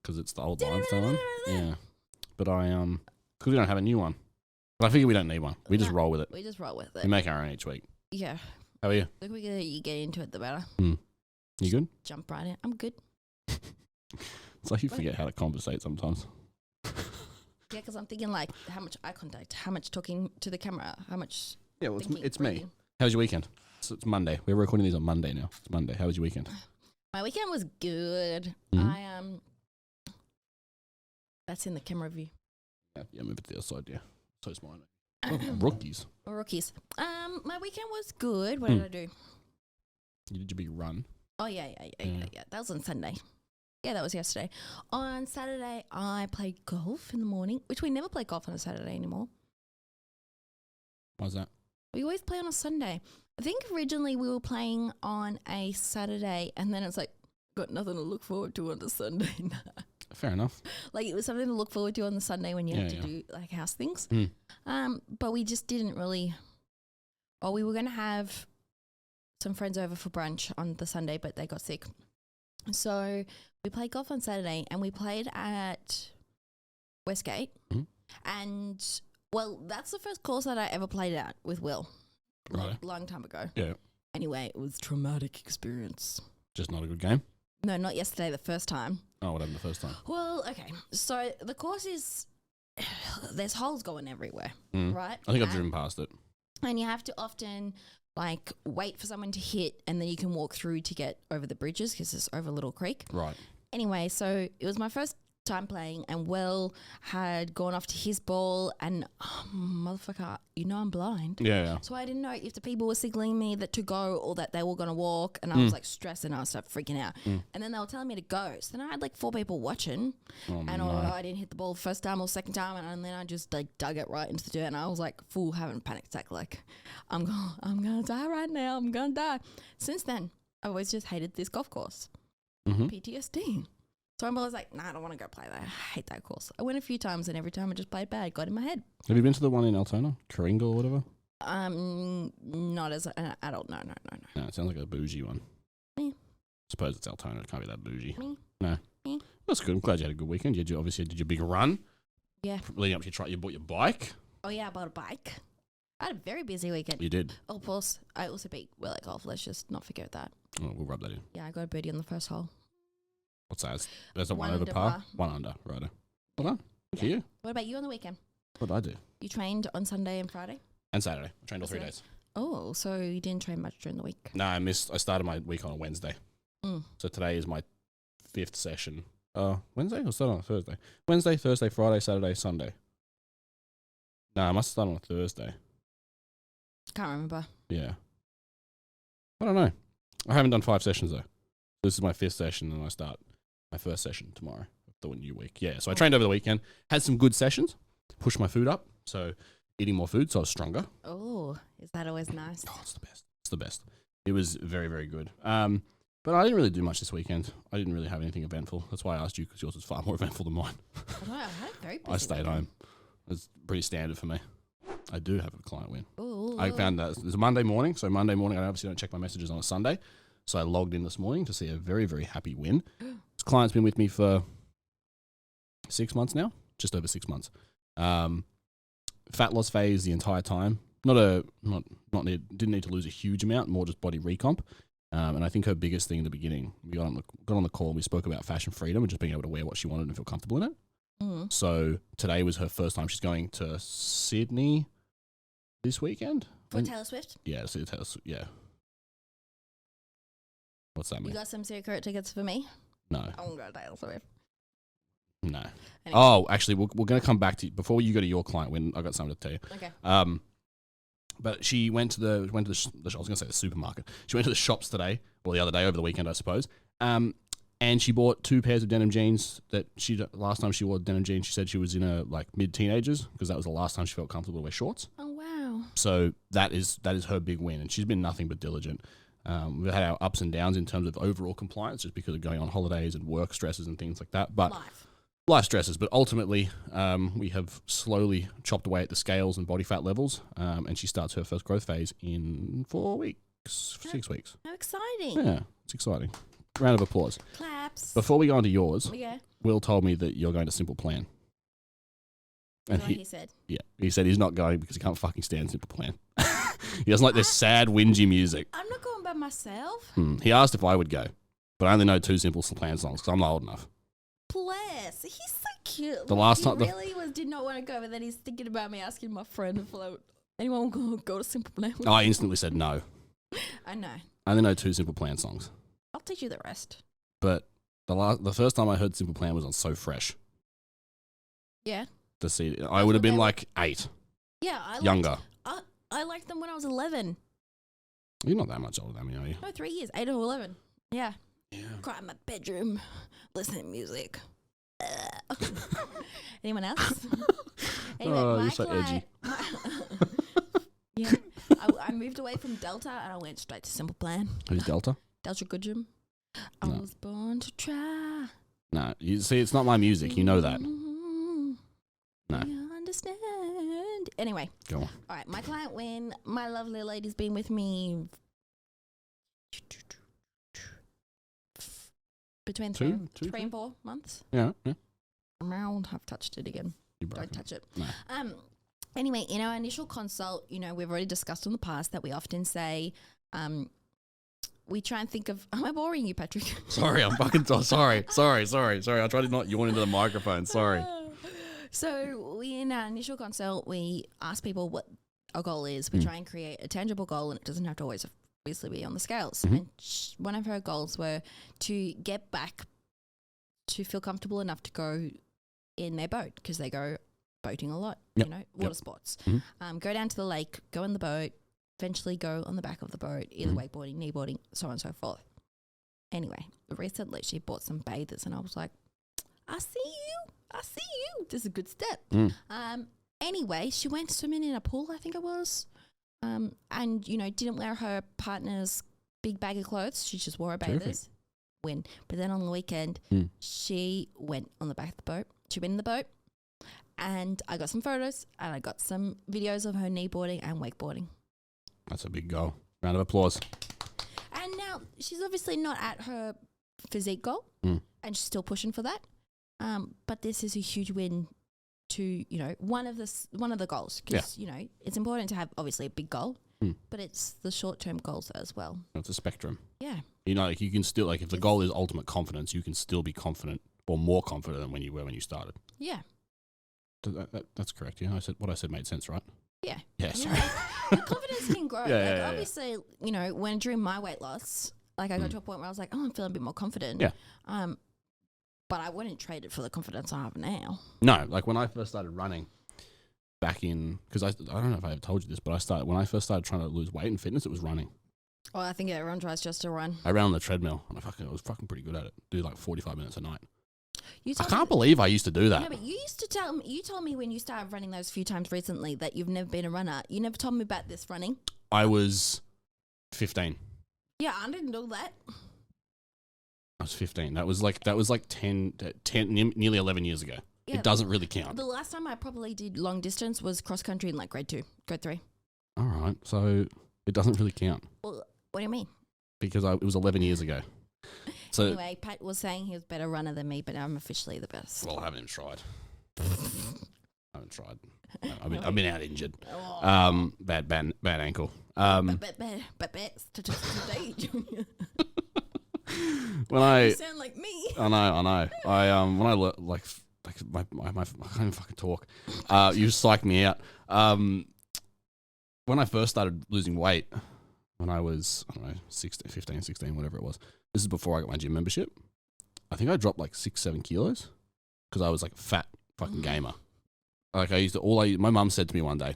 because it's the old limestone one. Yeah. But because we don't have a new one. But I figure we don't need one. We just roll with it. We just roll with it. We make our own each week. Yeah. How are you? The quicker you get into it, the better. You good? Jump right in. I'm good. It's like you forget how to conversate sometimes. Yeah, because I'm thinking like how much eye contact, how much talking to the camera, how much. Yeah, well, thinking, it's me. breathing. How was your weekend? So it's Monday. We're recording these on Monday now. It's Monday. How was your weekend? My weekend was good. Mhm. That's in the camera view. Yeah, move it to the other side. Yeah, so smart. Rookies. Rookies. My weekend was good. What did I do? You did your big run. Oh yeah. That was on Sunday. Yeah, that was yesterday. On Saturday, I played golf in the morning, which we never play golf on a Saturday anymore. Why's that? We always play on a Sunday. I think originally we were playing on a Saturday, and then it's like, got nothing to look forward to on the Sunday. Fair enough. Like it was something to look forward to on the Sunday when you have to do like house things. But we just didn't really. Oh, we were going to have some friends over for brunch on the Sunday, but they got sick. So we played golf on Saturday, and we played at Westgate. And, well, that's the first course that I ever played at with Will. Right. Long time ago. Yeah. Anyway, it was a traumatic experience. Just not a good game? No, not yesterday, the first time. Oh, what happened the first time? Well, okay. So the course is, there's holes going everywhere, Mm. right? I think I've driven past it. And you have to often like wait for someone to hit, and then you can walk through to get over the bridges because it's over Little Creek. Right. Anyway, so it was my first time playing, and Will had gone off to his ball, and motherfucker, you know I'm blind. Yeah. So I didn't know if the people were signaling me that to go or that they were going to walk, and I was like stressing, I started freaking out. And then they were telling me to go. So then I had like 4 people watching, Oh, and no. I didn't hit the ball first time or second time, and then I just like dug it right into the dirt, and I was like full having a panic attack, like I'm gonna die right now, I'm gonna die. Since then, I've always just hated this golf course. PTSD. So I'm always like, nah, I don't want to go play that. I hate that course. I went a few times, and every time I just played bad, got in my head. Have you been to the one in Altona? Coringa or whatever? Not as an adult. No. No, it sounds like a bougie one. Me. Suppose it's Altona. It can't be that bougie. Me. No. Me. That's good. I'm glad you had a good weekend. You obviously did your big run. Yeah. Leading up to you bought your bike. Oh, yeah, I bought a bike. I had a very busy weekend. You did. Oh, of course, I also beat Will at golf. Let's just not forget that. Oh, we'll rub that in. Yeah, I got a birdie on the first hole. What's that? That's a One one over under par? par. 1 under, right. Well done. Good for you. What about you on the weekend? What did I do? You trained on Sunday and Friday? And Saturday. I trained all 3 days. Oh, so you didn't train much during the week? No, I started my week on a Wednesday. So today is my 5th session. Wednesday or start on a Thursday? Wednesday, Thursday, Friday, Saturday, Sunday. No, I must start on a Thursday. Can't remember. Yeah. I don't know. I haven't done 5 sessions though. This is my 5th session, and I start my first session tomorrow of the new week. Yeah, so I trained over the weekend, had some good sessions, pushed my food up, so eating more food, so I was stronger. Oh, is that always nice? Oh, it's the best. It's the best. It was very, very good. But I didn't really do much this weekend. I didn't really have anything eventful. That's why I asked you, because yours was far more eventful than mine. I had a very busy I stayed weekend. home. It's pretty standard for me. I do have a client win. Ooh. I found that it's a Monday morning, so Monday morning I obviously don't check my messages on a Sunday. So I logged in this morning to see a very, very happy win. This client's been with me for 6 months now, just over 6 months. Fat loss phase the entire time. Didn't need to lose a huge amount, more just body recomp. And I think her biggest thing in the beginning, we got on the call and we spoke about fashion freedom and just being able to wear what she wanted and feel comfortable in it. So today was her first time. She's going to Sydney this weekend. For Taylor Swift? Yeah, so Taylor Swift, yeah. What's that mean? You got some secret tickets for me? No. I won't go to Taylor Swift. No. Anyway. Oh, actually, we're going to come back to you. Before you go to your client win, I got something to tell you. Okay. But she went to the I was going to say the supermarket. She went to the shops today, or the other day over the weekend, I suppose. And she bought 2 pairs of denim jeans that last time she wore denim jeans, she said she was in her like mid-teenagers because that was the last time she felt comfortable to wear shorts. Oh, wow. So that is her big win, and she's been nothing but diligent. We've had our ups and downs in terms of overall compliance just because of going on holidays and work stresses and things like that. But life stresses. But ultimately, we have slowly chopped away at the scales and body fat levels, and she starts her first growth phase in 4 weeks, 6 weeks. How exciting. Yeah, it's exciting. Round of applause. Claps. Before we go on to yours, Yeah. Will told me that you're going to Simple Plan. And he said. Yeah, he said he's not going because he can't fucking stand Simple Plan. He doesn't like this sad, whingy music. I'm not going by myself. He asked if I would go, but I only know 2 Simple Plan songs because I'm not old enough. Bless. He's so cute. The last time- did not want to go, but then he's thinking about me asking my friend if anyone will go to Simple Plan. I instantly said no. I know. I only know 2 Simple Plan songs. I'll teach you the rest. But the first time I heard Simple Plan was on So Fresh. Yeah. The CD. I would have been like 8. Yeah. Younger. I liked them when I was 11. You're not that much older than me, are you? No, 3 years. 8 or 11. Yeah. Yeah. Cry in my bedroom, listening to music. Anyone else? Anyway, You're so edgy. Yeah. I moved away from Delta and I went straight to Simple Plan. Who's Delta? Delta Goodrem. I No. was born to try. No, you see, it's not my music. You know that. No. You understand. Anyway. Go on. All right. My client win. My lovely lady's been with me between three and 4 months. Yeah. Around. I've touched it again. You broke Don't it. touch it. No. Anyway, in our initial consult, we've already discussed in the past that we often say, we try and think of. Am I boring you, Patrick? Sorry, I'm fucking sorry. I tried to not yawn into the microphone. Sorry. So in our initial consult, we ask people what our goal is. We try and create a tangible goal, and it doesn't have to always obviously be on the scales. Mm-hmm. And one of her goals were to get back to feel comfortable enough to go in their boat because they go boating a lot, Yep. water sports. Mhm. Go down to the lake, go in the boat, eventually go on the back of the boat, either wakeboarding, kneeboarding, so on and so forth. Anyway, recently she bought some bathers and I was like, I see you. This is a good step. Anyway, she went swimming in a pool, I think it was, and, didn't wear her partner's big bag of clothes. She just wore her bathers. Win. But then on the weekend, she went on the back of the boat. She went in the boat. And I got some photos and I got some videos of her kneeboarding and wakeboarding. That's a big goal. Round of applause. And now she's obviously not at her physique goal and she's still pushing for that. But this is a huge win to, one of the goals because, it's important to have obviously a big goal, but it's the short-term goals as well. It's a spectrum. Yeah. You can still, if the goal is ultimate confidence, you can still be confident or more confident than when you were when you started. Yeah. That's correct. Yeah, what I said made sense, right? Yeah. Yeah, sorry. The confidence can grow. Yeah. Obviously, when during my weight loss, I got to a point where I was like, oh, I'm feeling a bit more confident. Yeah. But I wouldn't trade it for the confidence I have now. No, when I first started running back in, because I don't know if I ever told you this, but when I first started trying to lose weight in fitness, it was running. Oh, I think everyone tries just to run. I ran on the treadmill and I was fucking pretty good at it. Do 45 minutes a night. I can't me, believe I used to do that. No, but you used to tell me. You told me when you started running those few times recently that you've never been a runner. You never told me about this running. I was 15. Yeah, I didn't know that. I was 15. That was like 10 nearly 11 years ago. Yeah, it doesn't really count. The last time I probably did long distance was cross country in grade 2, grade 3. All right, so it doesn't really count. Well, what do you mean? Because it was 11 years ago. So anyway, Pat was saying he was a better runner than me, but I'm officially the best. Well, I haven't even tried. I've been out injured. Bad ankle. You sound like me. I know. When I I can't even fucking talk. You psyched me out. When I first started losing weight, when I was, 15, 16, whatever it was. This is before I got my gym membership. I think I dropped 6-7 kilos because I was fat fucking gamer. My mum said to me one day,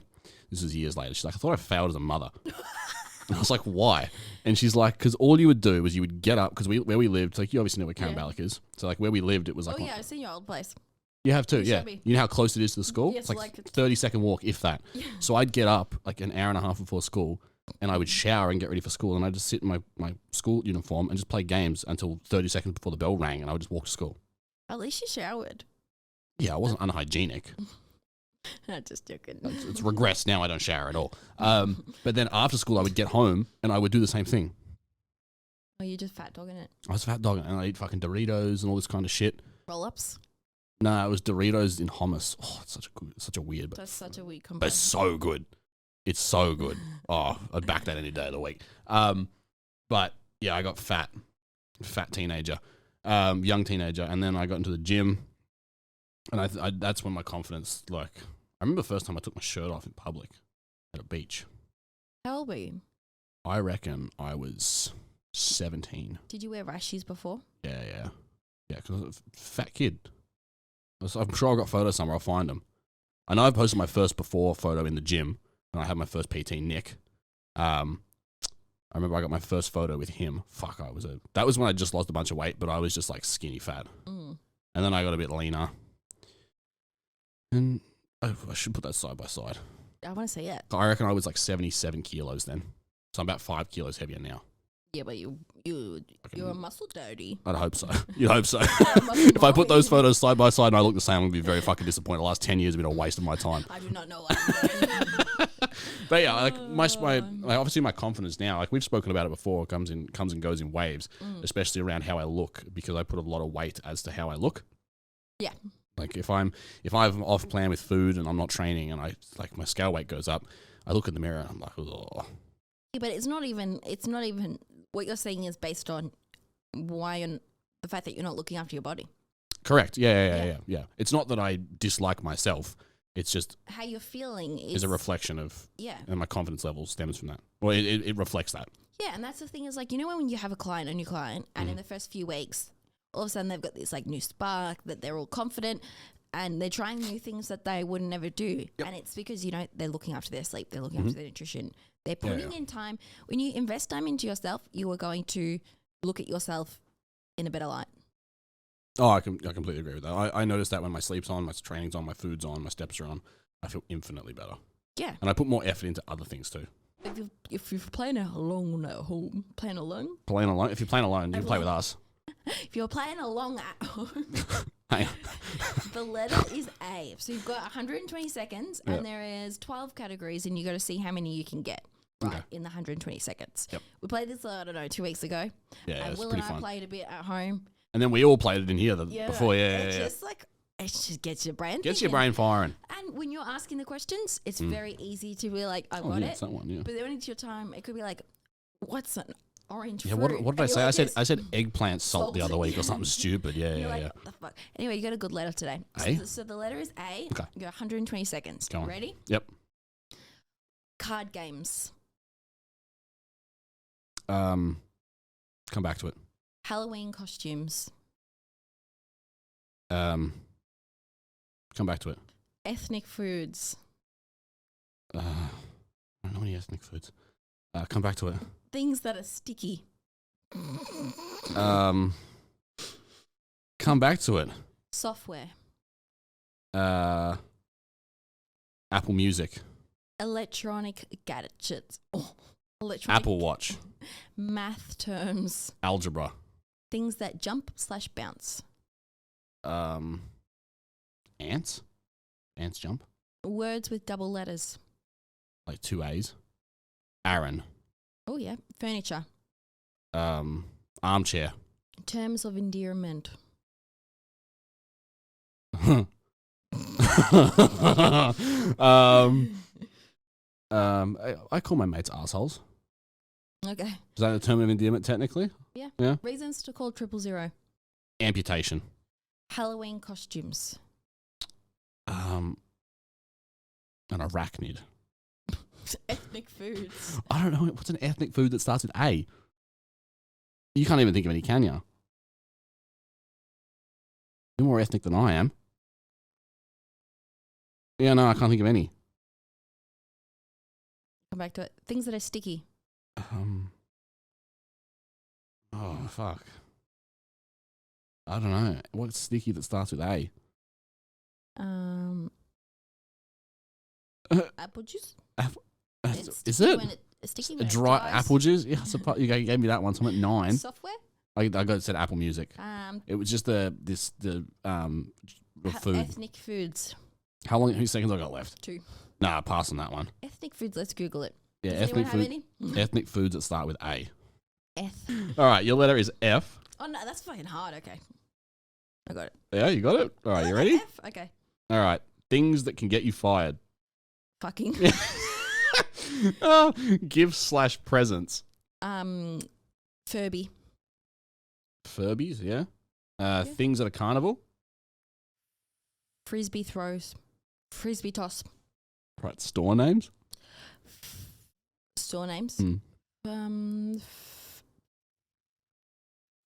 this was years later, she's like, I thought I failed as a mother. And I was like, why? And she's like, because all you would do was you would get up, because where we lived, you obviously know where Caramballick is. So where we lived, it was oh yeah, I've seen your old place. You have too, yeah. You know how close it is to the school? Yes, it's 30-second walk, if that. Yeah. So I'd get up an hour and a half before school, and I would shower and get ready for school, and I'd just sit in my school uniform and just play games until 30 seconds before the bell rang, and I would just walk to school. At least you showered. Yeah, I wasn't unhygienic. I'm just joking. It's regressed. Now I don't shower at all. But then after school, I would get home, and I would do the same thing. Oh, you're just fat dogging it. I was fat dogging and I eat fucking Doritos and all this kind of shit. Roll-ups. No, it was Doritos in hummus. Oh, it's such a weird, That's such a weird but combo. it's so good. It's so good. Oh, I'd back that any day of the week. But yeah, I got fat teenager, young teenager, and then I got into the gym, and I that's when my confidence, like, I remember the first time I took my shirt off in public at a beach. How old were you? I reckon I was 17. Did you wear rashies before? Yeah, because I was a fat kid. I'm sure I've got photos somewhere. I'll find them. I know I posted my first before photo in the gym, and I had my first PT, Nick. I remember I got my first photo with him. Fuck, that was when I just lost a bunch of weight, but I was just like skinny fat. And then I got a bit leaner. And I should put that side by side. I want to see it. I reckon I was like 77 kilos then. So I'm about 5 kilos heavier now. Yeah, but you're a muscle daddy. I'd hope so. You'd hope so. If I put those photos side by side and I look the same, I'd be very fucking disappointed. The last 10 years have been a waste of my time. I do not know what I'm doing. But yeah, like obviously my confidence now, like we've spoken about it before, comes and goes in waves, especially around how I look, because I put a lot of weight as to how I look. Yeah. Like if I'm off plan with food and I'm not training and my scale weight goes up, I look in the mirror and I'm like, oh. Yeah, but it's not even what you're saying is based on the fact that you're not looking after your body. Correct. Yeah. It's not that I dislike myself. It's just how you're feeling is a reflection of, and my confidence level stems from that. Well, it reflects that. Yeah, and that's the thing is, like, you know, when you have a new client, and in the first few weeks, all of a sudden they've got this like new spark that they're all confident and they're trying new things that they would never do. Yep. And it's because, you know, they're looking after their sleep, they're looking after their nutrition. They're putting in time. When you invest time into yourself, you are going to look at yourself in a better light. Oh, I completely agree with that. I noticed that when my sleep's on, my training's on, my food's on, my steps are on, I feel infinitely better. Yeah. And I put more effort into other things too. If you're playing alone at home, if you're playing alone, you can play with us. If you're playing along at home, hang on. The letter is A. So you've got 120 seconds and there is 12 categories and you got to see how many you can get in the 120 seconds. Yep. We played this, 2 weeks ago. Yeah, and Will and I played a bit at home. And then we all played it in here before. Just like, it just gets your brain firing. And when you're asking the questions, it's very easy to be like, I got it. It's that one, yeah. But then when it's your time, it could be like, what's an orange fruit? What did I say? I said eggplant salt the other week or something stupid. Yeah. What the fuck? Anyway, you got a good letter today. A? So the letter is A. Okay. You got 120 seconds. Go on. Ready? Yep. Card games. Come back to it. Halloween costumes. Come back to it. Ethnic foods. I don't know any ethnic foods. Come back to it. Things that are sticky. Come back to it. Software. Apple Music. Electronic gadgets. Apple Watch. Math terms. Algebra. Things that jump/bounce. Ants. Ants jump. Words with double letters. Like 2 A's. Aaron. Oh yeah. Furniture. Armchair. Terms of endearment. I call my mates assholes. Okay. Is that a term of endearment technically? Yeah. Reasons to call 000. Amputation. Halloween costumes. An arachnid. Ethnic foods. I don't know. What's an ethnic food that starts with A? You can't even think of any, can you? You're more ethnic than I am. Yeah, no, I can't think of any. Come back to it. Things that are sticky. Oh, fuck. I don't know. What's sticky that starts with A? Apple juice. Is it? Sticky a dry apple juice? Yeah, I suppose you gave me that one. So I'm at 9. Software. I said Apple Music. It was just the food. Ethnic foods. How seconds I got left? 2. Nah, pass on that one. Ethnic foods. Let's Google it. Yeah, Does ethnic foods that start with A. F. All right, your letter is F. Oh no, that's fucking hard. Okay, I got it. Yeah, you got it. All right, you ready? F? Okay. All right, things that can get you fired. Fucking. Gifts/presents. Furby. Furbies, yeah. Things at a carnival. Frisbee throws. Frisbee toss. Right, store names. Store names.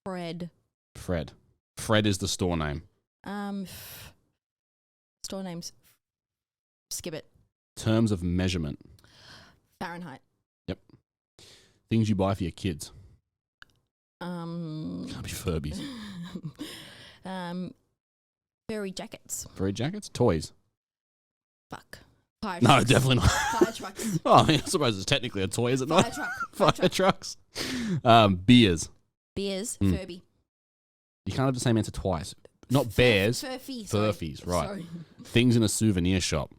Fred. Fred. Fred is the store name. Store names. Skip it. Terms of measurement. Fahrenheit. Yep. Things you buy for your kids. Can't be Furbies. Furry jackets. Furry jackets. Toys. Fuck. Fire No, trucks. definitely not. Fire trucks. Oh, I mean, I suppose it's technically a toy, is it not? Fire truck. Fire trucks. Beers. Beers. Furby. You can't have the same answer twice. Not bears. Furfies. Furfies, right. Sorry. Things in a souvenir shop.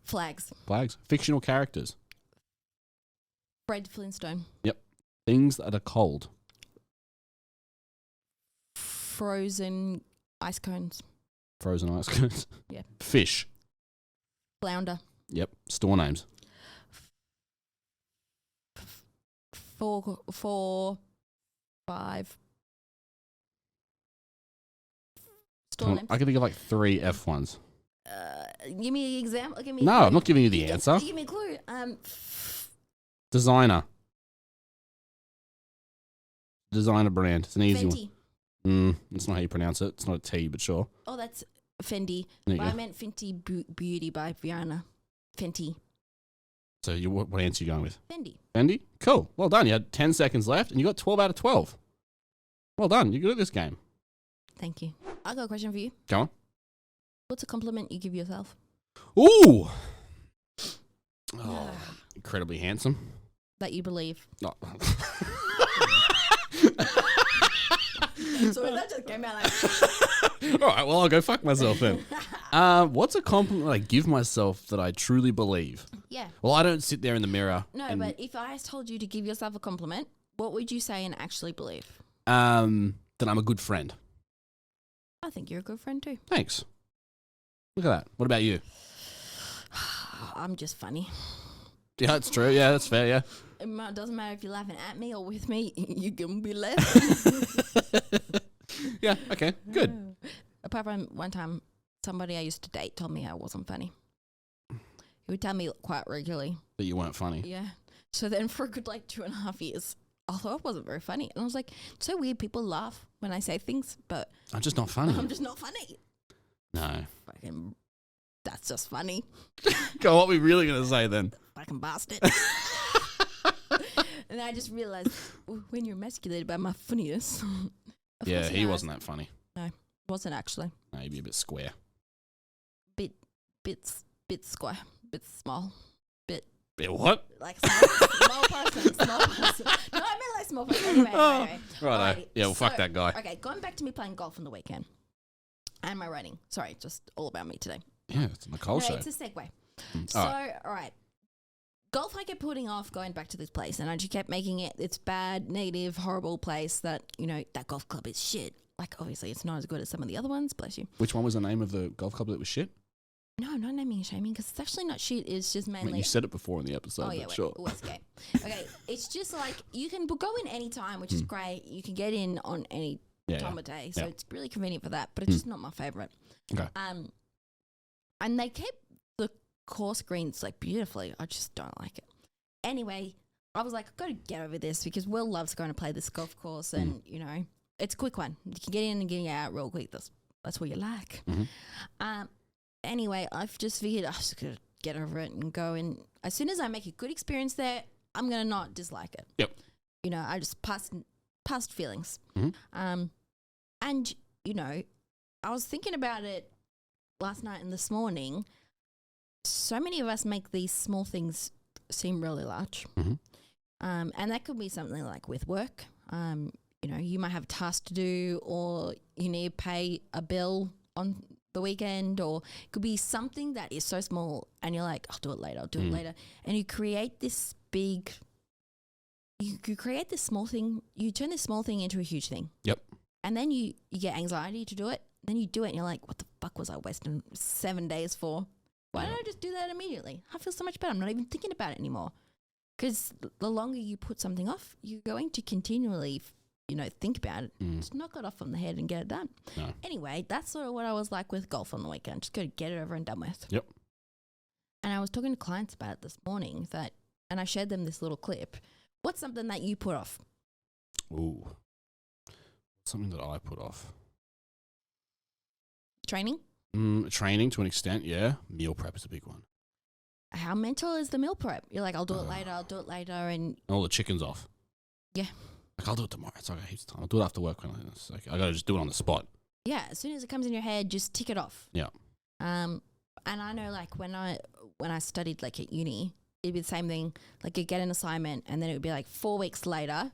Flags. Flags. Fictional characters. Fred Flintstone. Yep. Things that are cold. Frozen ice cones. Frozen ice creams. Yeah. Fish. Flounder. Yep. Store names. 4, 5. Store names. I can think of like 3 F ones. Give me an example. Give me. No, I'm not giving you the answer. Give me a clue. Designer. Designer brand. It's an easy Fenty. one. That's not how you pronounce it. It's not a T, but sure. Oh, that's Fendi. There you But go. I meant Fenty Beauty by Rihanna. Fenty. So what answer are you going with? Fendi. Fendi? Cool. Well done. You had 10 seconds left and you got 12 out of 12. Well done. You're good at this game. Thank you. I got a question for you. Go on. What's a compliment you give yourself? Ooh. Oh, incredibly handsome. That you believe. No. So that just came out like. All right, well, I'll go fuck myself then. What's a compliment I give myself that I truly believe? Yeah. Well, I don't sit there in the mirror. No, but if I told you to give yourself a compliment, what would you say and actually believe? That I'm a good friend. I think you're a good friend too. Thanks. Look at that. What about you? I'm just funny. Yeah, that's true. Yeah, that's fair. Yeah. It doesn't matter if you're laughing at me or with me, you can be laughing. Yeah, okay, good. Apart from one time, somebody I used to date told me I wasn't funny. He would tell me quite regularly. That you weren't funny. Yeah. So then for a good 2.5 years, I thought I wasn't very funny. And I was like, it's so weird. People laugh when I say things, but I'm just not funny. I'm just not funny. No. Fucking, that's just funny. Go, what are we really going to say then? Fucking bastard. And I just realized when you're emasculated by my funniness. Yeah, he wasn't that funny. No, wasn't actually. Maybe a bit square. Bit square, bit small, Bit what? like small person. No, I meant like small person. Anyway. Right. Alrighty, Yeah, well, fuck that guy. Okay, going back to me playing golf on the weekend and my writing. Sorry, just all about me today. Yeah, it's a Nicole show. It's a segue. Mm. So, all right. Golf, I kept putting off going back to this place, and I just kept making it this bad, negative, horrible place that, that golf club is shit. Obviously, it's not as good as some of the other ones, bless you. Which one was the name of the golf club that was shit? No, I'm not naming and shaming, because it's actually not shit. It's just I mainly... mean, you said it before in the episode, yeah, but wait, sure. it was okay. Okay, it's just you can go in any time, which is great. You can get in on any time of day, so it's really convenient for that, but it's just not my favourite. Okay. And they kept the course greens beautifully. I just don't like it. Anyway, I was like, I've got to get over this because Will loves going to play this golf course and, it's a quick one. You can get in and get out real quick. That's what you like. Mm-hmm. Anyway, I've just figured I'm just going to get over it and go. And as soon as I make a good experience there, I'm going to not dislike it. Yep. I just past feelings. Mm-hmm. And, I was thinking about it last night and this morning. So many of us make these small things seem really large. Mm-hmm. And that could be something like with work. You might have a task to do, or you need to pay a bill on the weekend, or it could be something that is so small and you're like, I'll do it later, I'll do it later. And you create this big you create this small thing, you turn this small thing into a huge thing. Yep. And then you get anxiety to do it. Then you do it and you're like, what the fuck was I wasting 7 days for? Why don't I just do that immediately? I feel so much better. I'm not even thinking about it anymore. Because the longer you put something off, you're going to continually, think about it. Just knock it off from the head and get it done. No. Anyway, that's sort of what I was like with golf on the weekend. Just got to get it over and done with. Yep. And I was talking to clients about it this morning and I shared them this little clip. What's something that you put off? Ooh. Something that I put off. Training? Training to an extent, yeah. Meal prep is a big one. How mental is the meal prep? You're like, I'll do it later. And all the chicken's off. Yeah. Like, I'll do it tomorrow. It's like heaps of time. I'll do it after work. It's like, I got to just do it on the spot. Yeah. As soon as it comes in your head, just tick it off. Yeah. And I know, like, when I studied, like, at uni, it'd be the same thing. Like, you'd get an assignment and then it would be like 4 weeks later.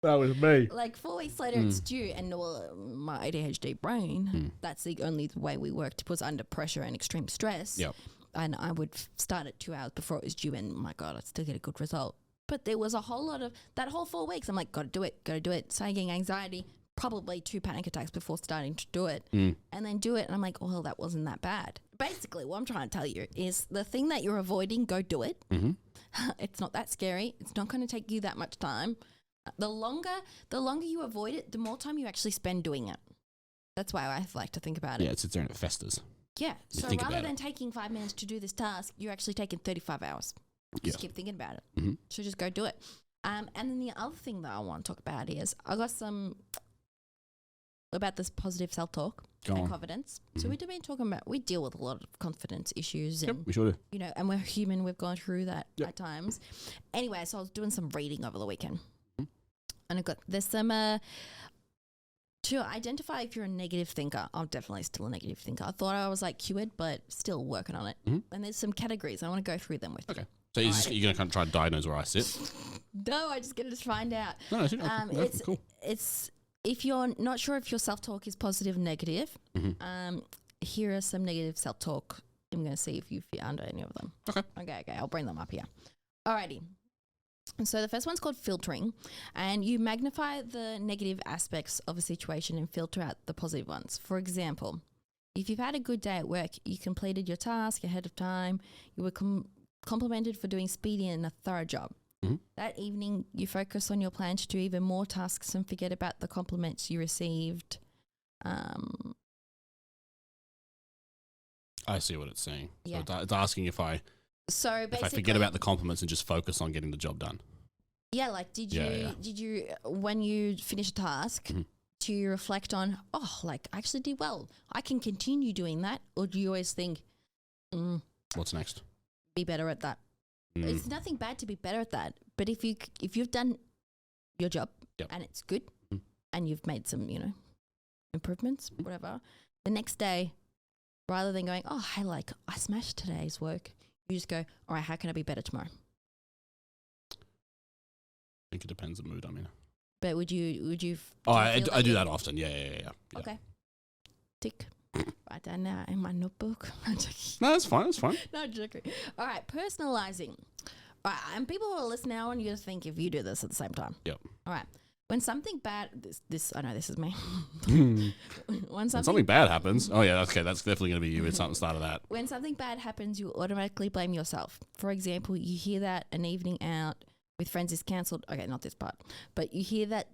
That was me. Like 4 weeks later, it's due, and my ADHD brain, that's the only way we worked, was under pressure and extreme stress. Yep. And I would start at 2 hours before it was due, and my God, I'd still get a good result. But there was a whole lot of that whole 4 weeks. I'm like, got to do it. Starting getting anxiety, probably 2 panic attacks before starting to do it, and then do it. And I'm like, well, that wasn't that bad. Basically, what I'm trying to tell you is the thing that you're avoiding, go do it. Mm-hmm. It's not that scary. It's not going to take you that much time. The longer you avoid it, the more time you actually spend doing it. That's why I like to think about it. Yeah, it sits there and it festers. Yeah. So rather than taking 5 minutes to do this task, you're actually taking 35 hours. Just keep thinking about it. Mm-hmm. So just go do it. And then the other thing that I want to talk about is I got some about this positive self-talk and confidence. Mm-hmm. So we've been talking about, we deal with a lot of confidence issues. And, we sure do. And we're human. We've gone through that at times. Anyway, so I was doing some reading over the weekend. And there's some, to identify if you're a negative thinker. I'm definitely still a negative thinker. I thought I was like cured, but still working on it. Mm-hmm. And there's some categories. I want to go through them with you. So you're going to kind of try to diagnose where I sit? No, I just get to find out. No, it's cool. It's if you're not sure if your self-talk is positive or negative, here are some negative self-talk. I'm going to see if you fit under any of them. Okay. I'll bring them up here. Alrighty. So the first one's called filtering, and you magnify the negative aspects of a situation and filter out the positive ones. For example, if you've had a good day at work, you completed your task ahead of time, you were complimented for doing speedy and a thorough job. Mm-hmm. That evening, you focus on your plan to do even more tasks and forget about the compliments you received. I see what it's saying. Yeah. So it's asking if I forget about the compliments and just focus on getting the job done. Yeah, like did you when you finish a task, do you reflect on, I actually did well, I can continue doing that? Or do you always think, what's next? Be better at that. It's nothing bad to be better at that. But if you've done your job and it's good and you've made some, improvements, whatever, the next day, rather than going, I smashed today's work, you just go, all right, how can I be better tomorrow? I think it depends on the mood I'm in. But would you? I do that often. Yeah. Okay. Tick. Write that now in my notebook. No, that's fine. No, joking. All right, personalizing. All right, and people who are listening, I want you to think if you do this at the same time. Yep. All right. When something bad, this I know this is me. When something bad happens, that's definitely going to be you. It's not the start of that. When something bad happens, you automatically blame yourself. For example, you hear that an evening out with friends is cancelled. Okay, not this part, but you hear that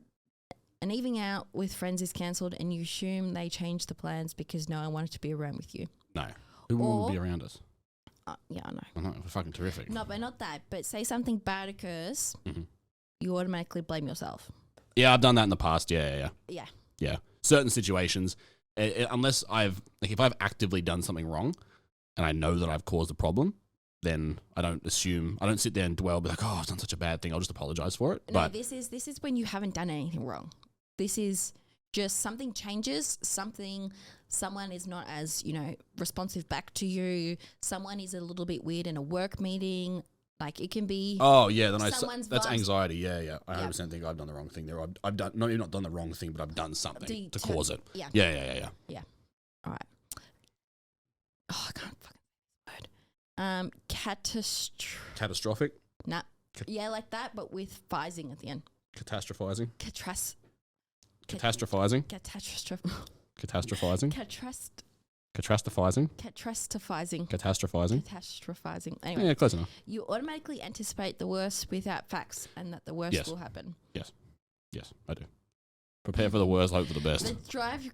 an evening out with friends is cancelled, and you assume they changed the plans because no one wanted to be around with you. No, who wouldn't be around us? Yeah, I know. I know, we're fucking terrific. No, but not that. But say something bad occurs, you automatically blame yourself. Yeah, I've done that in the past. Yeah. Yeah. Certain situations, unless if I've actively done something wrong and I know that I've caused a problem, then I don't sit there and dwell, be like, I've done such a bad thing. I'll just apologize for it. No, but this is when you haven't done anything wrong. This is just something changes, someone is not as, responsive back to you. Someone is a little bit weird in a work meeting. Like it can be. Oh yeah, then that's anxiety. Yeah. I 100% think I've done the wrong thing there. I've done not done the wrong thing, but I've done something to cause it. Yeah. Yeah. All right. I can't fucking say the word. Catastrophic. Catastrophic. Nah. Yeah, like that, but with phizing at the end. Catastrophizing. Catastrophizing. Catastrophizing. Catastrophizing. Catastrophizing. Catastrophizing. Catastrophizing. Anyway, Yeah, close enough. you automatically anticipate the worst without facts and that the worst will happen. Yes, I do. Prepare for the worst, hope for the best. The drive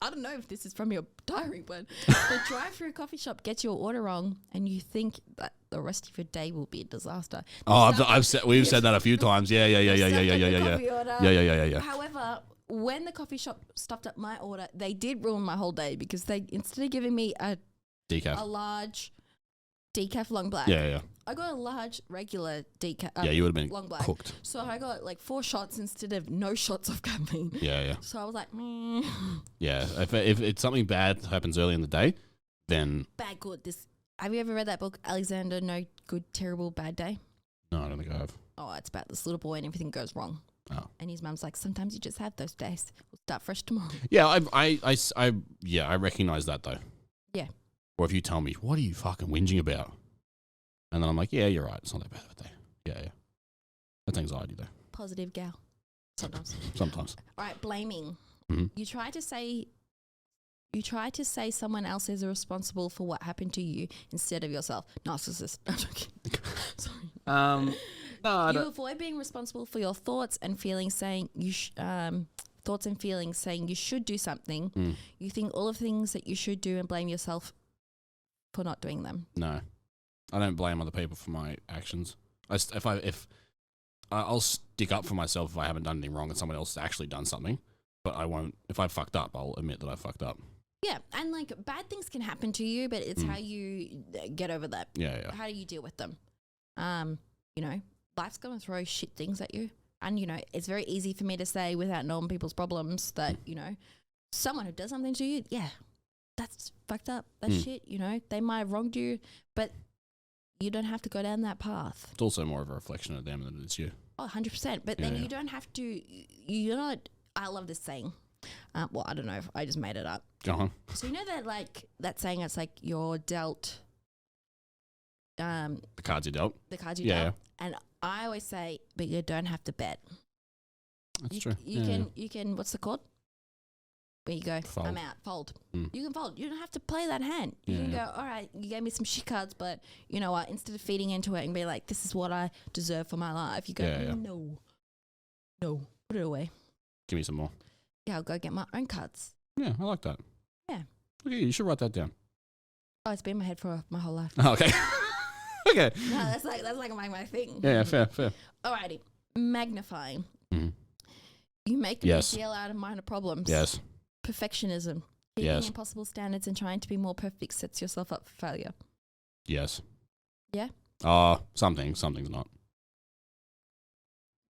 I don't know if this is from your diary, but the drive-through coffee shop gets your order wrong, and you think that the rest of your day will be a disaster. We've said that a few times. Yeah. However, when the coffee shop stuffed up my order, they did ruin my whole day because they, instead of giving me a large decaf long black, I got a large regular decaf. You would have been long black. cooked. So I got like 4 shots instead of no shots of caffeine. Yeah. So I was like, Yeah, if it's something bad happens early in the day, then bad, good. Have you ever read that book, Alexander No Good, Terrible, Bad Day? no, I don't think I have. Oh, it's about this little boy and everything goes wrong. Oh. And his mum's like, sometimes you just have those days. We'll start fresh tomorrow. Yeah, I recognize that though. Yeah. Or if you tell me, what are you fucking whinging about? And then I'm like, yeah, you're right. It's not that bad of a day. Yeah. That's anxiety though. Positive gal. Sometimes. All right, blaming. Mm-hmm. You try to say someone else is responsible for what happened to you instead of yourself. Narcissist. I'm joking. Sorry. No, I You don't. avoid being responsible for your thoughts and feelings, saying you should do something. You think all of the things that you should do and blame yourself for not doing them. No, I don't blame other people for my actions. I'll stick up for myself if I haven't done anything wrong and someone else has actually done something, but I won't. If I fucked up, I'll admit that I fucked up. Yeah, and like bad things can happen to you, but it's how you get over that. Yeah. How do you deal with them? Life's gonna throw shit things at you, and it's very easy for me to say without knowing people's problems that someone who does something to you, yeah, that's fucked up. That's shit. They might have wronged you, but you don't have to go down that path. It's also more of a reflection of them than it is you. Oh, 100%. But then you don't have to. You're not. I love this saying. Well, I don't know if I just made it up. Go on. So that that saying, it's like you're dealt the cards you dealt. The cards you dealt. And I always say, but you don't have to bet. That's true. You can what's the called? Where you go, fold. I'm out, fold. You can fold. You don't have to play that hand. You can go, all right, you gave me some shit cards, but you know what? Instead of feeding into it and be like, this is what I deserve for my life, you go, no, put it away. Give me some more. Yeah, I'll go get my own cards. Yeah, I like that. Yeah. Okay, you should write that down. Oh, it's been in my head for my whole life. Oh, okay. Okay. No, that's like my thing. Yeah, fair. Alrighty. Magnifying. Mm-hmm. You make a big deal out of minor problems. Yes. Perfectionism. Keeping impossible standards and trying to be more perfect sets yourself up for failure. Yes. Yeah? Something's not.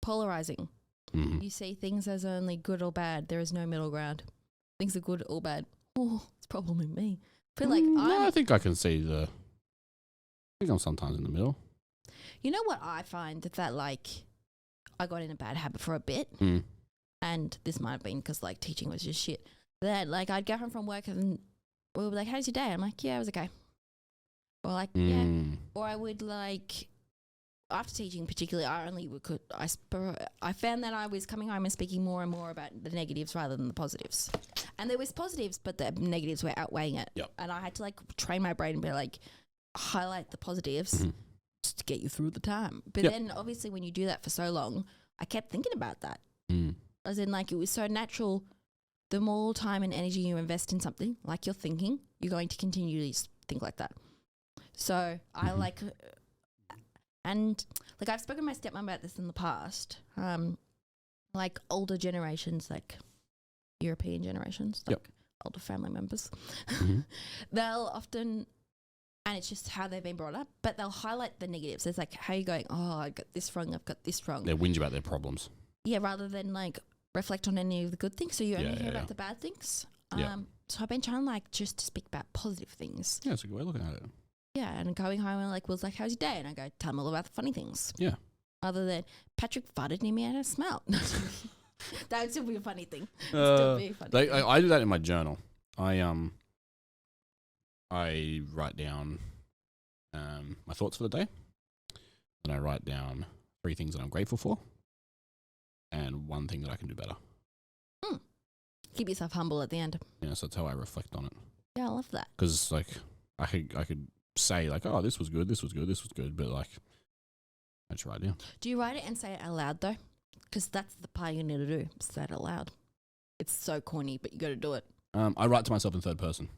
Polarizing. Mm-hmm. You see things as only good or bad. There is no middle ground. Things are good or bad. Oh, it's probably me. I feel like I think I can see I think I'm sometimes in the middle. You know what I find? That like I got in a bad habit for a bit. And this might have been because like teaching was just shit. That like I'd go home from work and we would be like, how's your day? I'm like, yeah, it was okay. Or like, yeah. Or I would like, after teaching particularly, I found that I was coming home and speaking more and more about the negatives rather than the positives. And there was positives, but the negatives were outweighing it. Yep. And I had to like train my brain and be like, highlight the positives just to get you through the time. But then obviously when you do that for so long, I kept thinking about that. As in like it was so natural. The more time and energy you invest in something, like you're thinking, you're going to continually think like that. So I like, and like I've spoken to my stepmom about this in the past, like older generations, like European generations, like older family members, they'll often, and it's just how they've been brought up, but they'll highlight the negatives. It's like, how are you going? Oh, I got this wrong. I've got this wrong. They whinge about their problems. Yeah, rather than like reflect on any of the good things. So you only hear about the bad things. So I've been trying like just to speak about positive things. Yeah, it's a good way of looking at it. Yeah, and going home and like was like, how's your day? And I go, tell them all about the funny things. Yeah. Other than Patrick farted near me and I smelled. That would still be a funny thing. Still be a funny thing. I do that in my journal. I write down my thoughts for the day. Then I write down 3 things that I'm grateful for and 1 thing that I can do better. Keep yourself humble at the end. Yeah, so that's how I reflect on it. Yeah, I love that. Because like I could say like, oh, this was good, but like I just write it down. Do you write it and say it out loud though? Because that's the part you need to do. Say it out loud. It's so corny, but you got to do it. I write to myself in 3rd person.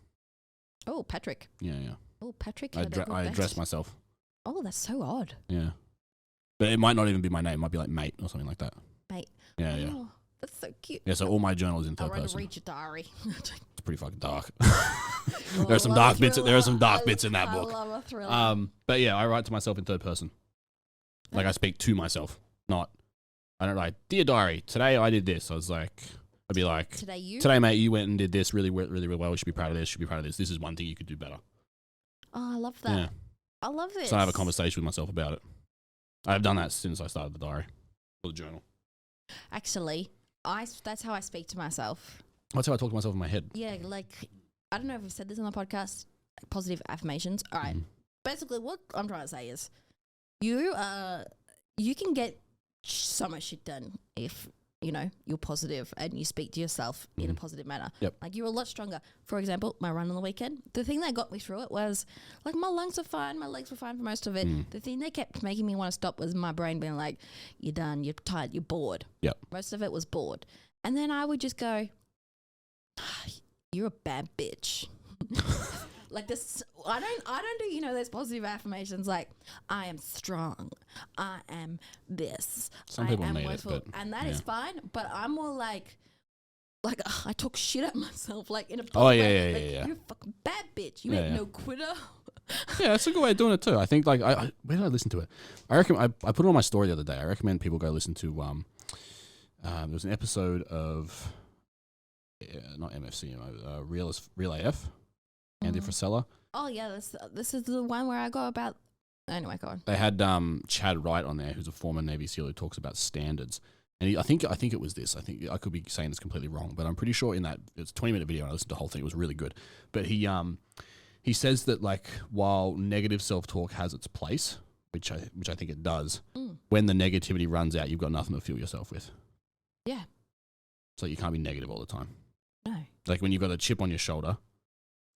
Oh, Patrick. Yeah. Oh, Patrick. I address myself. Oh, that's so odd. Yeah. But it might not even be my name. It might be like mate or something like that. Mate. Yeah, yeah. Oh, that's so cute. Yeah, so all my journal is in 3rd I want to person. read your diary. It's pretty fucking dark. Oh, There are some dark bits. There are some dark bits in that I book. love a thriller. But yeah, I write to myself in 3rd person. Like I speak to myself, not. I don't write, dear diary. Today I did this. I'd be like, today, mate, you went and did this really, really, really well. You should be proud of this. This is 1 thing you could do better. Oh, I love that. Yeah. I love this. So I have a conversation with myself about it. I've done that since I started the diary or the journal. Actually, that's how I speak to myself. That's how I talk to myself in my head. Yeah, like, I don't know if I've said this on the podcast, positive affirmations. All right. Basically, what I'm trying to say is you can get so much shit done if, you know, you're positive and you speak to yourself in a positive manner. Yep. Like, you're a lot stronger. For example, my run on the weekend, the thing that got me through it was, like, my lungs were fine, my legs were fine for most of it. The thing that kept making me want to stop was my brain being like, you're done, you're tired, you're bored. Yep. Most of it was bored. And then I would just go, you're a bad bitch. Like this, I don't do, you know, those positive affirmations like, I am strong, I am this, Some people need wonderful, it, but and that is fine. But I'm more like I talk shit at myself, like in a Oh, way. yeah, Like, yeah. you're a fucking bad bitch. You ain't no quitter. Yeah, that's a good way of doing it too. I think like where did I listen to it? I recommend I put it on my story the other day. I recommend people go listen to there was an episode of not MFCMO, Real AF, Andy Frisella. Oh yeah, this is the one where I go about. Anyway, go on. They had Chad Wright on there, who's a former Navy SEAL who talks about standards. And I think it was this. I think I could be saying this completely wrong, but I'm pretty sure in that it's a 20-minute video and I listened to the whole thing. It was really good. But he says that like while negative self-talk has its place, which I think it does, when the negativity runs out, you've got nothing to fuel yourself with. Yeah. So you can't be negative all the time. No. Like when you've got a chip on your shoulder.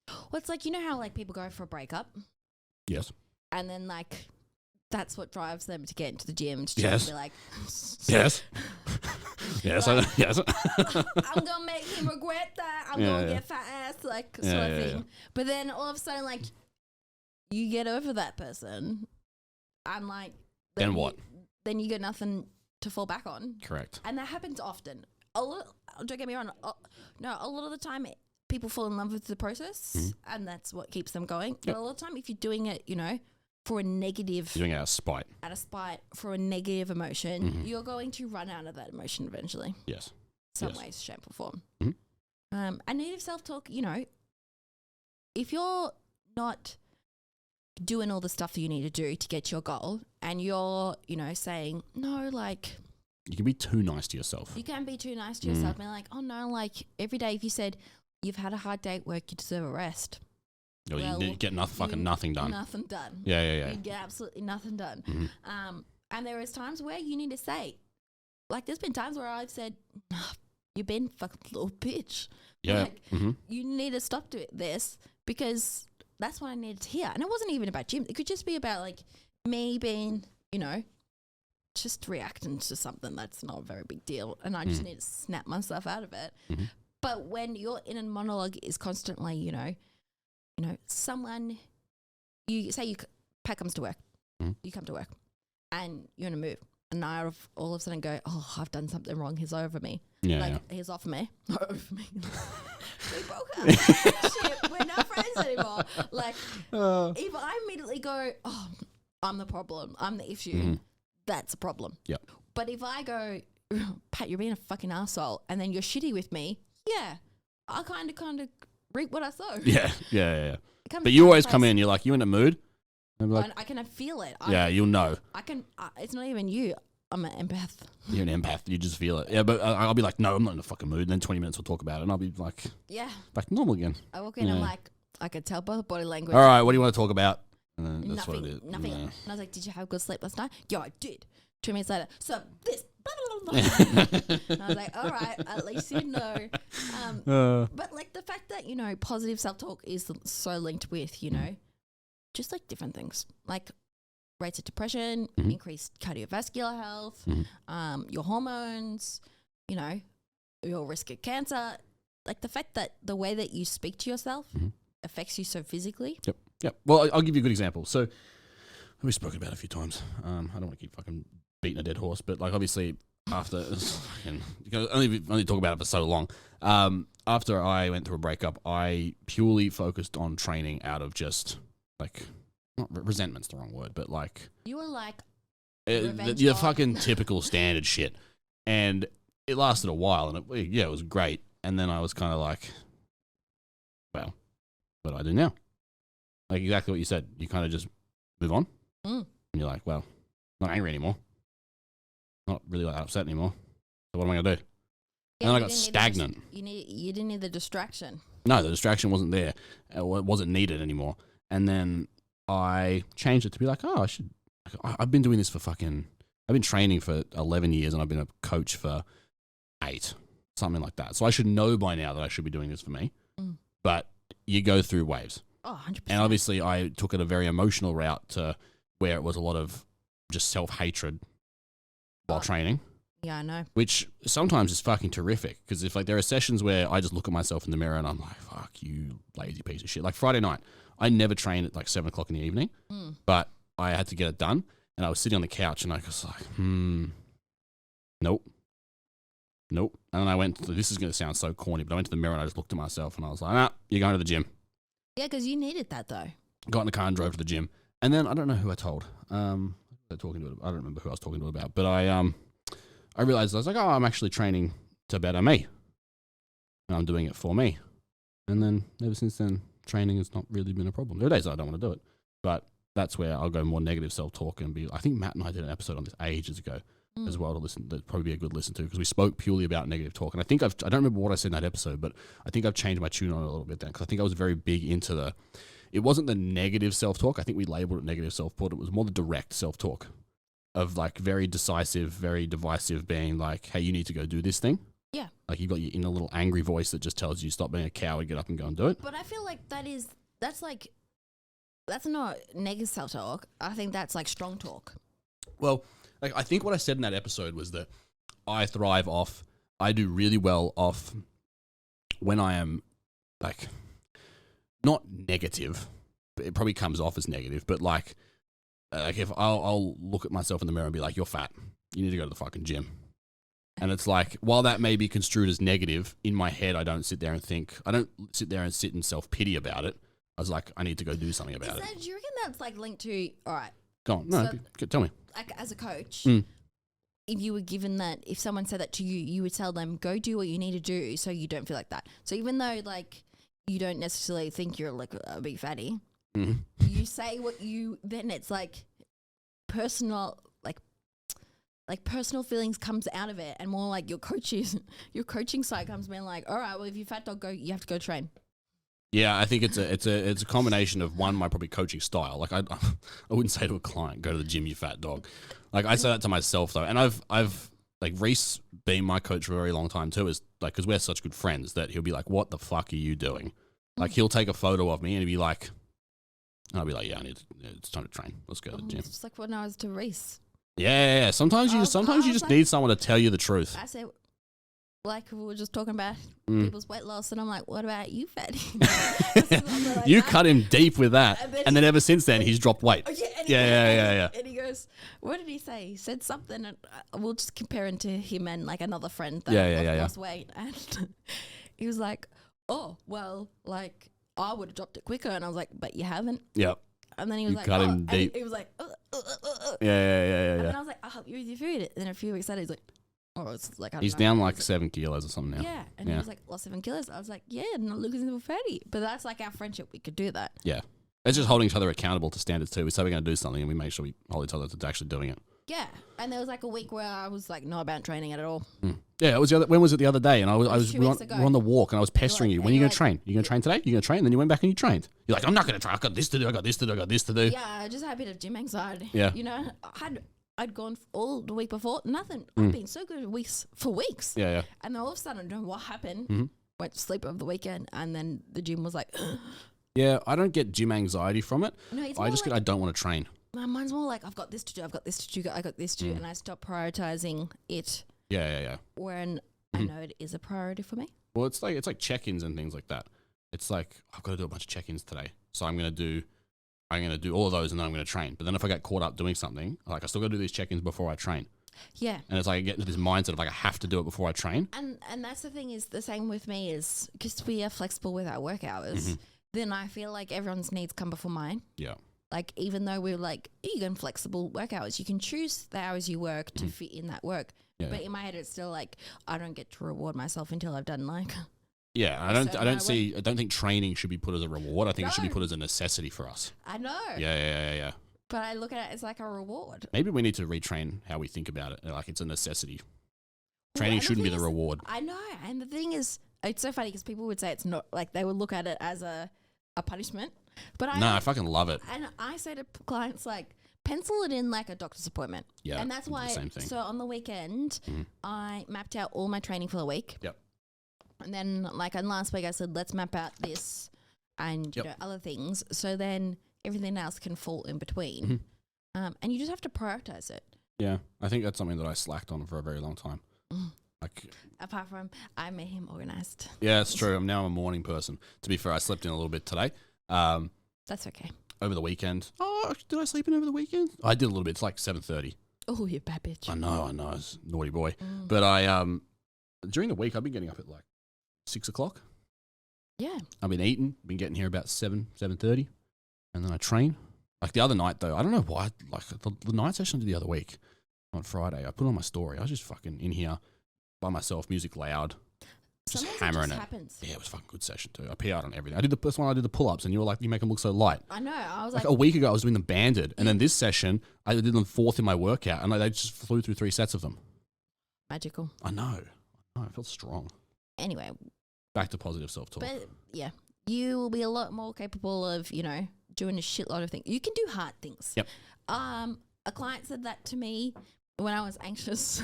Well, it's like, you know how like people go for a breakup? Yes. And then like that's what drives them to get into the gym to Yes. be like, Yes. Yes. Like, Yes. I'm gonna make him regret that. I'm gonna get fat ass, like sort of thing. Yeah. But then all of a sudden, like you get over that person, I'm like, Then what? Then you got nothing to fall back on. Correct. And that happens often. Don't get me wrong. No, a lot of the time people fall in love with the process, and that's what keeps them going. But a lot of the time, if you're doing it, you know, for a negative, You're doing it out of spite. For a negative emotion, you're going to run out of that emotion eventually. Yes. Some Yes. ways, shape, or form. Mm-hmm. And negative self-talk, you know, if you're not doing all the stuff that you need to do to get your goal, and you're, you know, saying no, like. You can be too nice to yourself. You can be too nice to yourself. Being like, oh no, like every day if you said you've had a hard day at work, you deserve a rest. Well, you get nothing done. Nothing done. Yeah. You get absolutely nothing done. And there is times where you need to say, like there's been times where I've said, you've been fucking little bitch. Yeah. Like, you need to stop doing this because that's what I needed to hear. And it wasn't even about gym. It could just be about like me being, you know, just reacting to something that's not a very big deal, and I just need to snap myself out of it. But when your inner monologue is constantly, you know, someone, you say Pat comes to work, you come to work, and you're in a mood, and I all of a sudden go, oh, I've done something wrong. He's over me. He's off me. Over me. We broke up. Shit, we're not friends anymore. Like, if I immediately go, oh, I'm the problem, I'm the issue. That's a problem. Yep. But if I go, Pat, you're being a fucking asshole, and then you're shitty with me, yeah, I kind of reap what I sow. Yeah. But you always come in, you're like, you in a mood? And like, I can feel it. You'll know. I can. It's not even you. I'm an empath. You're an empath. You just feel it. Yeah, but I'll be like, no, I'm not in a fucking mood. And then 20 minutes we'll talk about it, and I'll be like, back to normal again. I walk in, I'm like, I can tell by the body language. All right, what do you want to talk about? And then that's what it is. Nothing. Yeah. And I was like, did you have good sleep last night? Yeah, I did. 2 minutes later, so this. And I was like, all right, at least you know. But like the fact that, positive self-talk is so linked with, just like different things. Like rates of depression, increased cardiovascular health, your hormones, your risk of cancer. Like the fact that the way that you speak to yourself affects you so physically. Yep. Well, I'll give you a good example. So we've spoken about it a few times. I don't want to keep fucking beating a dead horse, but like obviously after you can only talk about it for so long. After I went through a breakup, I purely focused on training out of just like not resentment's the wrong word, but like you were like the fucking typical standard shit, and it lasted a while, and it was great. And then I was kind of like, well, what do I do now? Like exactly what you said. You kind of just move on, and you're like, well, not angry anymore. Not really that upset anymore. So what am I going to do? Yeah, and then I got stagnant. You didn't need the distraction. No, the distraction wasn't there. It wasn't needed anymore. And then I changed it to be like, I've been doing this for I've been training for 11 years and I've been a coach for 8, something like that. So I should know by now that I should be doing this for me. But you go through waves. Oh, 100%. And obviously I took it a very emotional route to where it was a lot of just self-hatred while training. Yeah, I know. Which sometimes is fucking terrific because if like there are sessions where I just look at myself in the mirror and I'm like, fuck you, lazy piece of shit. Like Friday night, I never trained at like 7 o'clock in the evening, but I had to get it done. And I was sitting on the couch and I was like, nope. And then I went, this is going to sound so corny, but I went to the mirror and I just looked at myself and I was like, you're going to the gym. Yeah, because you needed that though. Got in the car and drove to the gym. And then I don't know who I told. I don't remember who I was talking to it about, but I realized I was like, I'm actually training to better me. And I'm doing it for me. And then ever since then, training has not really been a problem. There are days I don't want to do it, but that's where I'll go more negative self-talk and be, I think Matt and I did an episode on this ages ago as well to listen. That'd probably be a good listen to because we spoke purely about negative talk. And I think I don't remember what I said in that episode, but I think I've changed my tune on it a little bit then because I think I was very big into it wasn't the negative self-talk. I think we labeled it negative self-talk. It was more the direct self-talk of like very decisive, very divisive being like, hey, you need to go do this thing. Yeah. Like you've got your inner little angry voice that just tells you stop being a coward, get up and go and do it. But I feel like that's not negative self-talk. I think that's like strong talk. Well, like I think what I said in that episode was that I do really well off when I am like not negative, but it probably comes off as negative, but like if I'll look at myself in the mirror and be like, you're fat, you need to go to the fucking gym. And it's like, while that may be construed as negative, in my head, I don't sit there and sit in self-pity about it. I was like, I need to go do something about it. Do you reckon that's like linked to, all right. Go on. No, tell me. Like as a coach, if you were given that, if someone said that to you, you would tell them, go do what you need to do so you don't feel like that. So even though like you don't necessarily think you're like a big fatty, you say then it's like personal, like personal feelings comes out of it, and more like your coaching side comes being like, all right, well if you're fat dog, you have to go train. Yeah, I think it's a combination of my probably coaching style. Like I wouldn't say to a client, go to the gym, you fat dog. Like I say that to myself though, and I've like Reese being my coach for a very long time too, is like because we're such good friends that he'll be like, what the fuck are you doing? Like he'll take a photo of me and he'll be like, and I'll be like, yeah, it's time to train. Let's go to the gym. It's just like when I was to Reese. Yeah. Sometimes you just need someone to tell you the truth. I said, like we were just talking about people's weight loss, and I'm like, what about you, fatty? You cut him deep with that, and then ever since then he's dropped weight. Yeah. And he goes, what did he say? He said something, and we'll just compare him to him and like another friend that lost weight, and he was like, oh well, like I would have dropped it quicker, and I was like, but you haven't. Yep. And then he was like, cut him deep. He was like, Yeah. And then I was like, I'll help you with your food. And then a few weeks later, he's like, oh, it's like, he's down like 7 kilos or something now. Yeah. And he was like, lost 7 kilos. I was like, yeah, not looking so fatty. But that's like our friendship. We could do that. Yeah. It's just holding each other accountable to standards too. We say we're going to do something and we make sure we hold each other to actually doing it. Yeah, and there was like a week where I was like not about training at all. Yeah, it was when was it the other day? And I was 2 we weeks were ago. on the walk, and I was pestering you. When are you going to like- train? You going to train today? You going to train? And then you went back and you trained. You're like, I'm not going to train. I got this to do. I got this to do. I got this to do. Yeah, I just had a bit of gym anxiety. Yeah. You know, I'd gone all the week before, nothing. I'd been so good for weeks. Yeah, yeah. And then all of a sudden, I don't know what happened. Went to sleep over the weekend, and then the gym was like, Yeah, I don't get gym anxiety from it. no, it's I more just like, get I don't want to train. mine's more like I've got this to do, I've got this to do, I got this to do, and I stop prioritizing it Yeah. when I know it is a priority for me. Well, it's like check-ins and things like that. It's like I've got to do a bunch of check-ins today, so I'm gonna do all of those, and then I'm gonna train. But then if I get caught up doing something, like I still got to do these check-ins before I train. Yeah. And it's like I get into this mindset of like I have to do it before I train. And that's the thing is the same with me is because we are flexible with our work hours, then I feel like everyone's needs come before mine. Yeah. Like even though we're like even flexible work hours, you can choose the hours you work to fit in that work. Yeah. But in my head, it's still like I don't get to reward myself until I've done like. Yeah, I don't think training should be put as a reward. I think it should be No. put as a necessity for us. I know. Yeah. But I look at it as like a reward. Maybe we need to retrain how we think about it. Like it's a necessity. Well, Training and the shouldn't be thing the is, reward. I know. And the thing is, it's so funny because people would say it's not like they would look at it as a punishment. But I No, don't. I fucking love it. And I say to clients like, pencil it in like a doctor's appointment. Yeah, And that's the why. same thing. So on the weekend, I mapped out all my training for the week. Yep. And then like on last week, I said, let's map out this and you know other things. So then everything else can fall in between. And you just have to prioritize it. Yeah, I think that's something that I slacked on for a very long time. Like, Apart from I made him organized. yeah, it's true. I'm now a morning person. To be fair, I slept in a little bit today. That's okay. Over the weekend. Oh, did I sleep in over the weekend? I did a little bit. It's like 7:30. Oh, you bad bitch. I know. It's a naughty boy. But I during the week I've been getting up at like 6 o'clock. Yeah. I've been eating. Been getting here about 7:30, and then I train. Like the other night though, I don't know why. Like the night session I did the other week on Friday, I put on my story. I was just fucking in here by myself, music loud, just Sometimes hammering it it. just happens. Yeah, it was a fucking good session too. I PR'd on everything. I did the first one. I did the pull-ups, and you were like, "You make them look so light." I know. I was Like like a week ago, I was doing them banded, and then this session, I did them fourth in my workout, and they just flew through 3 sets of them. magical. I know. I felt strong. Anyway, Back to positive self-talk. but yeah, you will be a lot more capable of, you know, doing a shitload of things. You can do hard things. Yep. A client said that to me when I was anxious.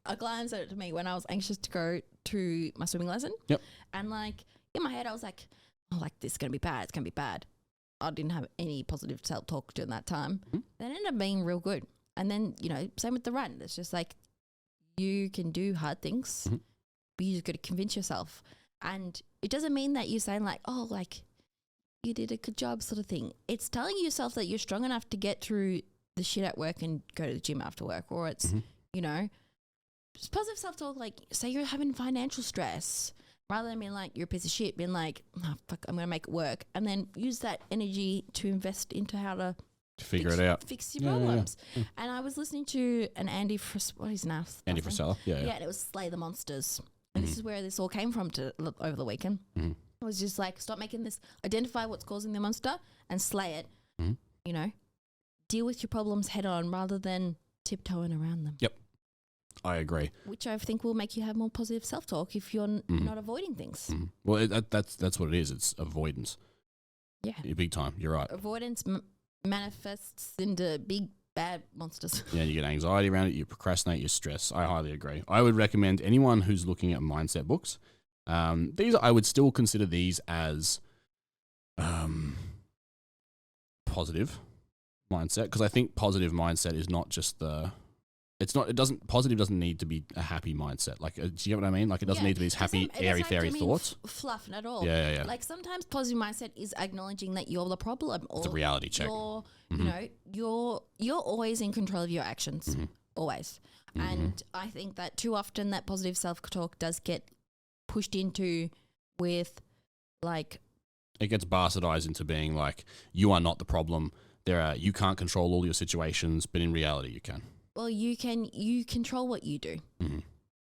A client said it to me when I was anxious to go to my swimming lesson. Yep. And like in my head, I was like, oh, like this is going to be bad. It's going to be bad. I didn't have any positive self-talk during that time. That ended up being real good. And then, you know, same with the run. It's just like you can do hard things, but you just got to convince yourself. And it doesn't mean that you're saying like, oh, like you did a good job sort of thing. It's telling yourself that you're strong enough to get through the shit at work and go to the gym after work. Or it's, you know, just positive self-talk. Like say you're having financial stress rather than being like, you're a piece of shit, being like, oh, fuck, I'm going to make it work. And then use that energy to invest into how to Figure it out. fix your problems. And I was listening to an Andy, what is his name? Andy Frisella. Yeah. And it was Slay the Monsters. And this is where this all came from over the weekend. It was just like, stop making this, identify what's causing the monster and slay it. You know, deal with your problems head on rather than tiptoeing around them. Yep. I agree. Which I think will make you have more positive self-talk if you're not avoiding things. Well, that's what it is. It's avoidance. Yeah. Big time. You're right. Avoidance manifests into big bad monsters. Yeah, you get anxiety around it, you procrastinate, you stress. I highly agree. I would recommend anyone who's looking at mindset books. I would still consider these as positive mindset, because I think positive mindset is not just positive doesn't need to be a happy mindset. Like, do you get what I mean? Like, it doesn't need to be these happy, airy, fairy thoughts. Fluff at all. Yeah. Like sometimes positive mindset is acknowledging that you're the problem. Or It's a reality check. You know, you're always in control of your actions. Always. And I think that too often that positive self-talk does get pushed into with like, it gets bastardized into being like, you are not the problem. You can't control all your situations, but in reality you can. Well, you control what you do. And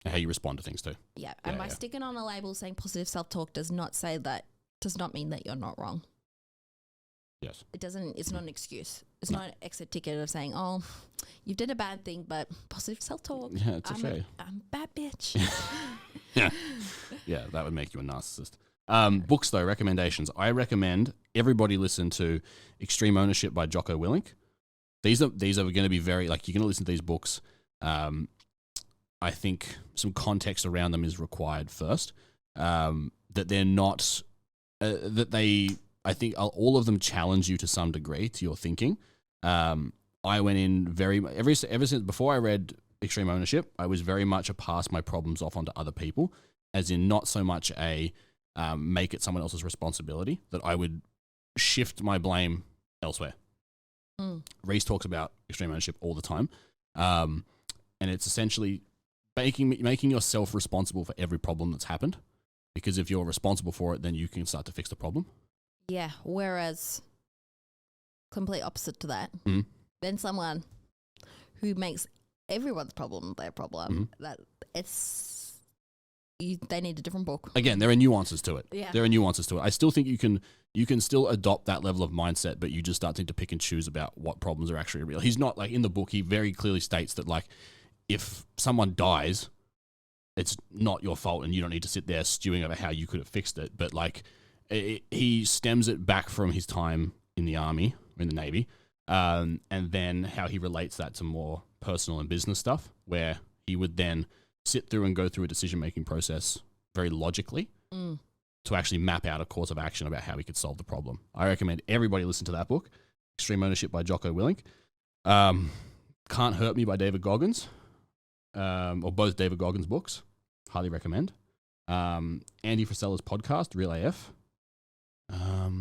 how you respond to things too. Yeah. And by sticking on a label saying positive self-talk does not mean that you're not wrong. Yes. It's not an excuse. It's not an exit ticket of saying, oh, you did a bad thing, but positive self-talk. Yeah, it's I'm a bad bitch. Yeah. Yeah, that would make you a narcissist. Books, though, recommendations. I recommend everybody listen to Extreme Ownership by Jocko Willink. These are going to be very, like, you're going to listen to these books. I think some context around them is required first. That they're not, I think all of them challenge you to some degree to your thinking. I went in ever since before I read Extreme Ownership, I was very much a pass my problems off onto other people, as in not so much a make it someone else's responsibility, that I would shift my blame elsewhere. Reese talks about extreme ownership all the time, and it's essentially making yourself responsible for every problem that's happened, because if you're responsible for it, then you can start to fix the problem. Yeah, whereas complete opposite to that, then someone who makes everyone's problem their problem, that they need a different book. Again, there are nuances to it. Yeah. There are nuances to it. I still think you can still adopt that level of mindset, but you just start to pick and choose about what problems are actually real. He's not, like, in the book, he very clearly states that, like, if someone dies, it's not your fault and you don't need to sit there stewing over how you could have fixed it. But, like, he stems it back from his time in the army, in the Navy, and then how he relates that to more personal and business stuff, where he would then sit through and go through a decision-making process very logically to actually map out a course of action about how he could solve the problem. I recommend everybody listen to that book, Extreme Ownership by Jocko Willink. Can't Hurt Me by David Goggins, or both David Goggins books. Highly recommend. Andy Frisella's podcast, Real AF.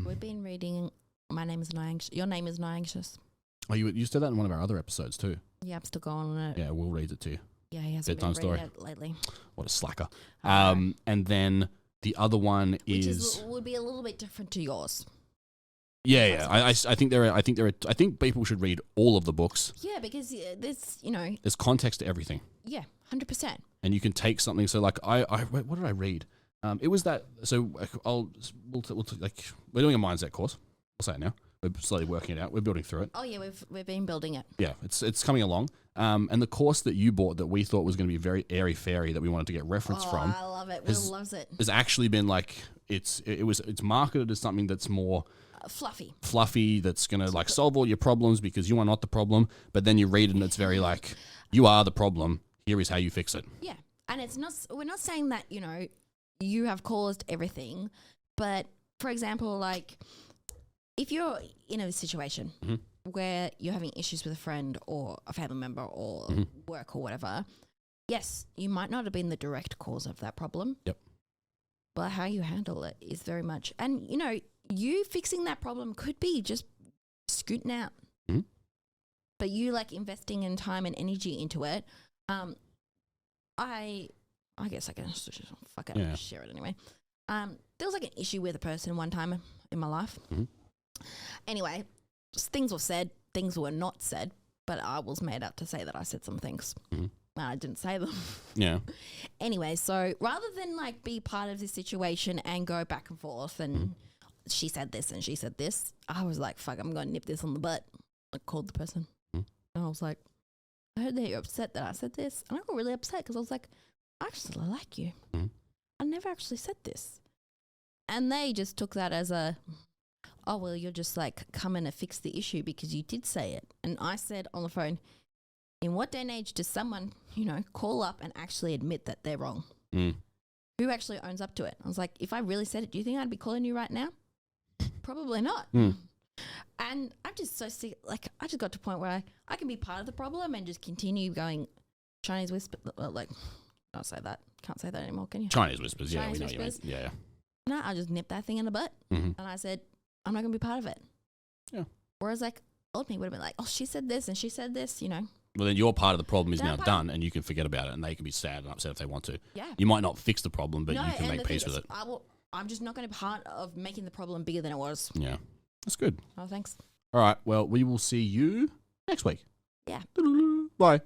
We've been reading My Name is Not Anxious. Your Name is Not Anxious. Oh, you said that in one of our other episodes too. Yeah, I'm still going on it. Yeah, Will reads it too. Yeah, he hasn't Bedtime been reading story. it lately. What a slacker. And then the other one would be a little bit different to yours. Yeah. I think people should read all of the books. Yeah, because there's context to everything. Yeah, 100%. And you can take something. So, like, what did I read? It was that. So we're doing a mindset course. I'll say it now. We're slowly working it out. We're building through it. Oh yeah, we've been building it. Yeah, it's coming along. And the course that you bought that we thought was going to be very airy fairy that we wanted to get reference from. I love it. Will loves it. Has actually been, like, it's marketed as something that's more fluffy, that's going to, like, solve all your problems because you are not the problem. But then you read it and it's very like, you are the problem. Here is how you fix it. Yeah, and we're not saying that you have caused everything, but for example, like, if you're in a situation where you're having issues with a friend or a family member or work or whatever, yes, you might not have been the direct cause of that problem. Yep. But how you handle it is very much, and you fixing that problem could be just scooting out. But you, like, investing in time and energy into it. I guess I can fuck it, Yeah. share it anyway. There was, like, an issue with a person one time in my life. Anyway, things were said, things were not said, but I was made up to say that I said some things. I didn't say them. Yeah. Anyway, so rather than, like, be part of this situation and go back and forth and she said this and she said this, I was like, fuck, I'm going to nip this on the butt. I called the person. And I was like, I heard that you're upset that I said this. And I got really upset because I was like, I actually like you. I never actually said this. And they just took that as oh, well, you're just, like, coming to fix the issue because you did say it. And I said on the phone, in what day and age does someone, call up and actually admit that they're wrong? Who actually owns up to it? I was like, if I really said it, do you think I'd be calling you right now? Probably not. And I'm just so sick. Like, I just got to a point where I can be part of the problem and just continue going Chinese whisper. Like, don't say that. Can't say that anymore, can you? Chinese whispers. Yeah, Chinese we know what whispers. you mean. Yeah. No, I just nipped that thing in the butt. And I said, I'm not going to be part of it. Yeah. Whereas, like, old me would have been like, oh, she said this and she said this, Well, then your part of the problem is now done and you can forget about it and they can be sad and upset if they want to. Yeah. You might not fix the problem, but you can make peace with it. I'm just not going to be part of making the problem bigger than it was. Yeah. That's good. Oh, thanks. All right. Well, we will see you next week. Yeah. Bye.